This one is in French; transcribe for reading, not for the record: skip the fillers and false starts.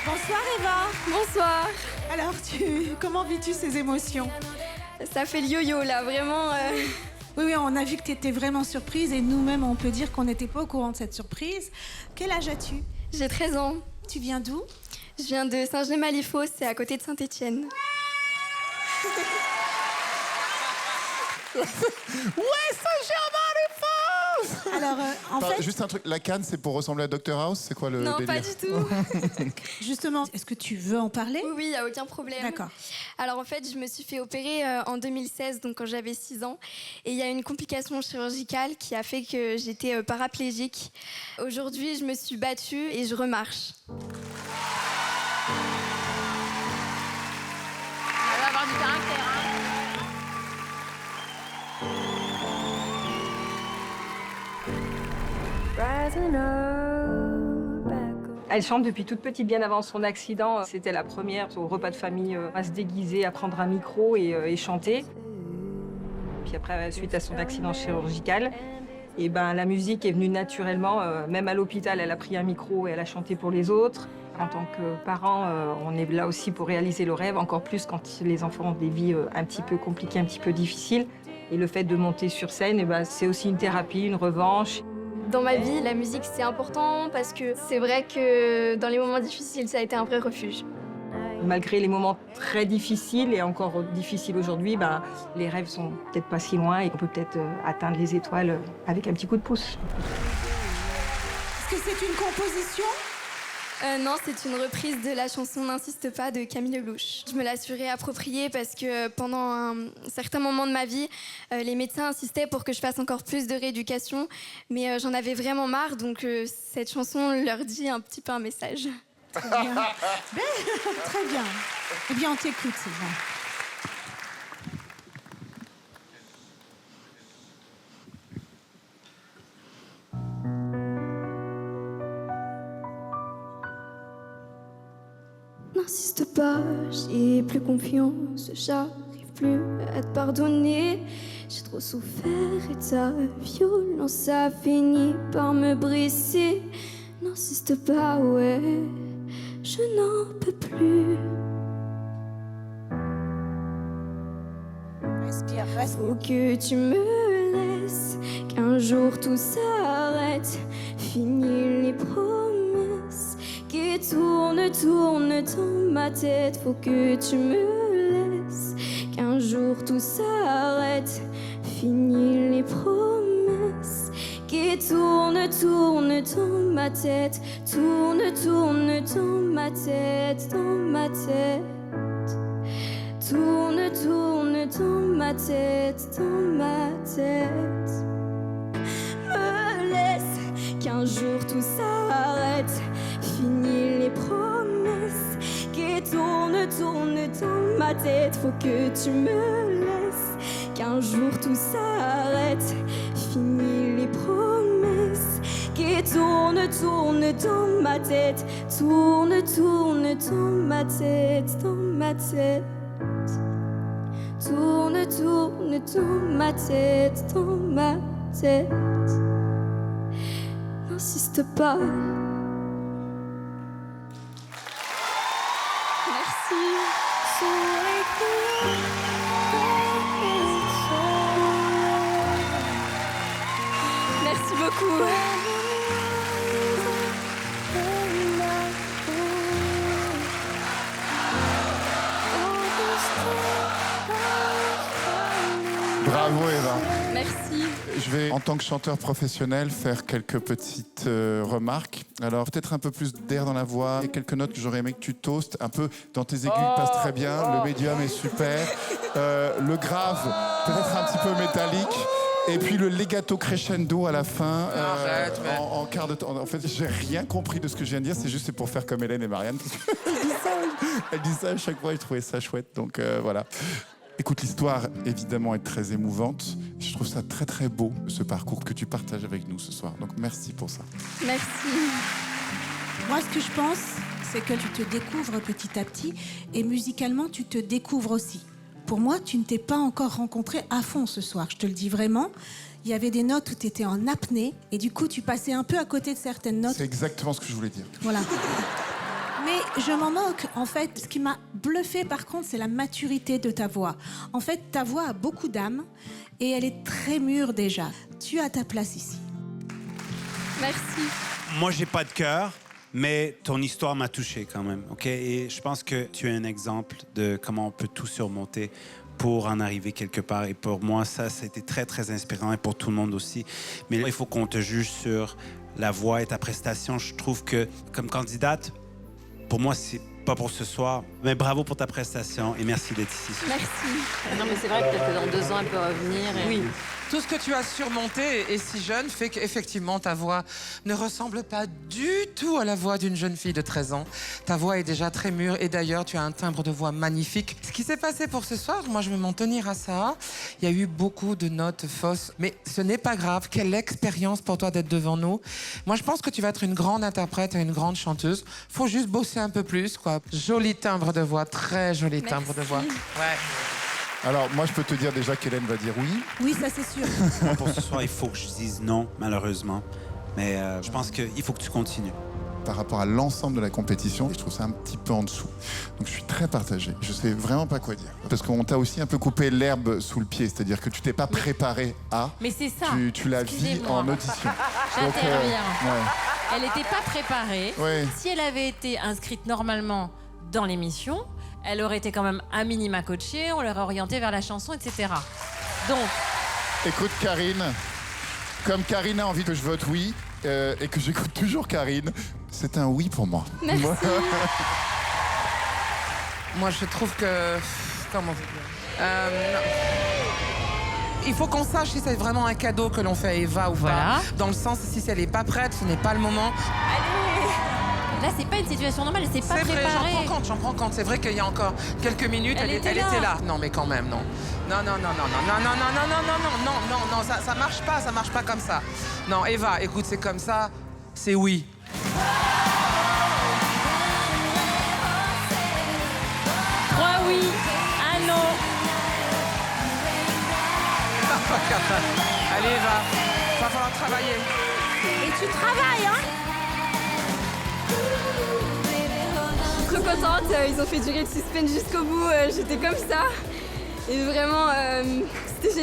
Bonsoir Eva. Bonsoir. Alors, comment vis-tu ces émotions? Ça fait le yo-yo là, vraiment. Oui, on a vu que tu étais vraiment surprise et nous-mêmes, on peut dire qu'on n'était pas au courant de cette surprise. Quel âge as-tu? J'ai 13 ans. Tu viens d'où? Je viens de Saint-Genès-Malifaux, c'est à côté de Saint-Étienne. Ouais, Saint-Germain-les-Fosse. Alors, en fait... Juste un truc, la canne, c'est pour ressembler à Dr House? C'est quoi le Non, délire? pas du tout. Justement, est-ce que tu veux en parler? Oui, il n'y a aucun problème. D'accord. Alors en fait, je me suis fait opérer en 2016, donc quand j'avais 6 ans. Et il y a une complication chirurgicale qui a fait que j'étais paraplégique. Aujourd'hui, je me suis battue et je remarche. Elle va avoir du caractère, hein. Elle chante depuis toute petite, bien avant son accident. C'était la première au repas de famille à se déguiser, à prendre un micro et chanter. Puis après, suite à son accident chirurgical, et ben, la musique est venue naturellement. Même à l'hôpital, elle a pris un micro et elle a chanté pour les autres. En tant que parent, on est là aussi pour réaliser le rêve, encore plus quand les enfants ont des vies un petit peu compliquées, un petit peu difficiles. Et le fait de monter sur scène, ben, c'est aussi une thérapie, une revanche. Dans ma vie, la musique, c'est important parce que c'est vrai que dans les moments difficiles, ça a été un vrai refuge. Malgré les moments très difficiles et encore difficiles aujourd'hui, ben, les rêves sont peut-être pas si loin et on peut peut-être atteindre les étoiles avec un petit coup de pouce. Est-ce que c'est une composition? Non, c'est une reprise de la chanson N'insiste pas de Camille Lelouch. Je me la suis réappropriée parce que pendant un certain moment de ma vie, les médecins insistaient pour que je fasse encore plus de rééducation, mais j'en avais vraiment marre, donc cette chanson leur dit un petit peu un message. Très bien. Très bien. Eh bien, on t'écoute, Sylvain. N'insiste pas, j'ai plus confiance, j'arrive plus à te pardonner. J'ai trop souffert et ta violence a fini par me briser. N'insiste pas, ouais, je n'en peux plus. Respire, respire. Faut que tu me laisses, qu'un jour tout s'arrête. Fini les promesses qui tournent dans ma tête. Faut que tu me laisses, qu'un jour tout s'arrête. Fini les promesses qui tournent dans ma tête. Tourne dans ma tête, dans ma tête. Tourne dans ma tête, dans ma tête. Me laisse, qu'un jour tout s'arrête. Fini les promesses qui tournent dans ma tête. Faut que tu me laisses, qu'un jour tout s'arrête. Fini les promesses qui tournent dans ma tête. Tourne dans ma tête, dans ma tête. Tourne dans ma tête, dans ma tête. N'insiste pas. Merci. Merci beaucoup. Bravo Eva. Merci. Je vais, en tant que chanteur professionnel, faire quelques petites remarques. Alors, peut-être un peu plus d'air dans la voix. Et quelques notes que j'aurais aimé que tu toastes. Un peu dans tes aigus, passe très bien. Le médium est super. Le grave, peut-être un petit peu métallique. Et puis le legato crescendo à la fin, en quart de temps. En fait, j'ai rien compris de ce que je viens de dire. C'est pour faire comme Hélène et Marianne. Elle dit ça à chaque fois et je trouvais ça chouette. Donc voilà. Écoute, l'histoire, évidemment, est très émouvante. Je trouve ça très, très beau, ce parcours que tu partages avec nous ce soir. Donc, merci pour ça. Merci. Moi, ce que je pense, c'est que tu te découvres petit à petit et musicalement, tu te découvres aussi. pour moi, tu ne t'es pas encore rencontré à fond ce soir. Je te le dis vraiment. Il y avait des notes où tu étais en apnée et du coup, tu passais un peu à côté de certaines notes. C'est exactement ce que je voulais dire. Voilà. Mais je m'en moque. En fait, ce qui m'a bluffé, par contre, c'est la maturité de ta voix. En fait, ta voix a beaucoup d'âme et elle est très mûre déjà. Tu as ta place ici. Merci. Moi, j'ai pas de cœur, mais ton histoire m'a touché quand même, OK? Et je pense que tu es un exemple de comment on peut tout surmonter pour en arriver quelque part. Et pour moi, ça a été très, très inspirant et pour tout le monde aussi. Mais là, il faut qu'on te juge sur la voix et ta prestation. Je trouve que, comme candidate, pour moi, c'est pas pour ce soir, mais bravo pour ta prestation et merci d'être ici. Merci. Non, mais c'est vrai que peut-être que dans 2 ans, elle peut revenir. Et... Oui. Tout ce que tu as surmonté et si jeune fait qu'effectivement ta voix ne ressemble pas du tout à la voix d'une jeune fille de 13 ans. Ta voix est déjà très mûre et d'ailleurs tu as un timbre de voix magnifique. Ce qui s'est passé pour ce soir, moi je vais m'en tenir à ça. Il y a eu beaucoup de notes fausses, mais ce n'est pas grave. Quelle expérience pour toi d'être devant nous. Moi je pense que tu vas être une grande interprète et une grande chanteuse. Faut juste bosser un peu plus, quoi. Joli timbre de voix, très joli timbre de voix. Ouais. Alors, moi, je peux te dire déjà qu'Hélène va dire oui. Oui, ça c'est sûr. Moi, pour ce soir, il faut que je dise non, malheureusement. Mais je pense qu'il faut que tu continues. Par rapport à l'ensemble de la compétition, je trouve ça un petit peu en dessous. Donc je suis très partagé. Je sais vraiment pas quoi dire. Parce qu'on t'a aussi un peu coupé l'herbe sous le pied. C'est-à-dire que tu t'es pas préparé à... Mais c'est ça. Tu la vis Excusez-moi. en audition. J'interviens. Ouais. Elle n'était pas préparée. Ouais. Si elle avait été inscrite normalement dans l'émission, elle aurait été quand même à minima coachée, on l'aurait orientée vers la chanson, etc. Donc, Écoute, Karine, comme Karine a envie que je vote oui, et que j'écoute toujours Karine, c'est un oui pour moi. Merci. Moi, je trouve que... Comment vous dire non. Il faut qu'on sache si c'est vraiment un cadeau que l'on fait à Eva ou Voilà. pas. Dans le sens, si elle n'est pas prête, ce n'est pas le moment. là, c'est pas une situation normale, elle s'est pas C'est vrai, préparée. j'en prends compte. C'est vrai qu'il y a encore quelques minutes, elle était là. Non, mais quand même, non. Non, ça marche pas comme ça. Non, Eva, écoute, c'est comme ça, c'est oui. Trois oui, un non. Allez, Eva, va falloir travailler. Et tu travailles, hein? Je suis trop contente, ils ont fait durer le suspense jusqu'au bout, j'étais comme ça. Et vraiment, c'était génial.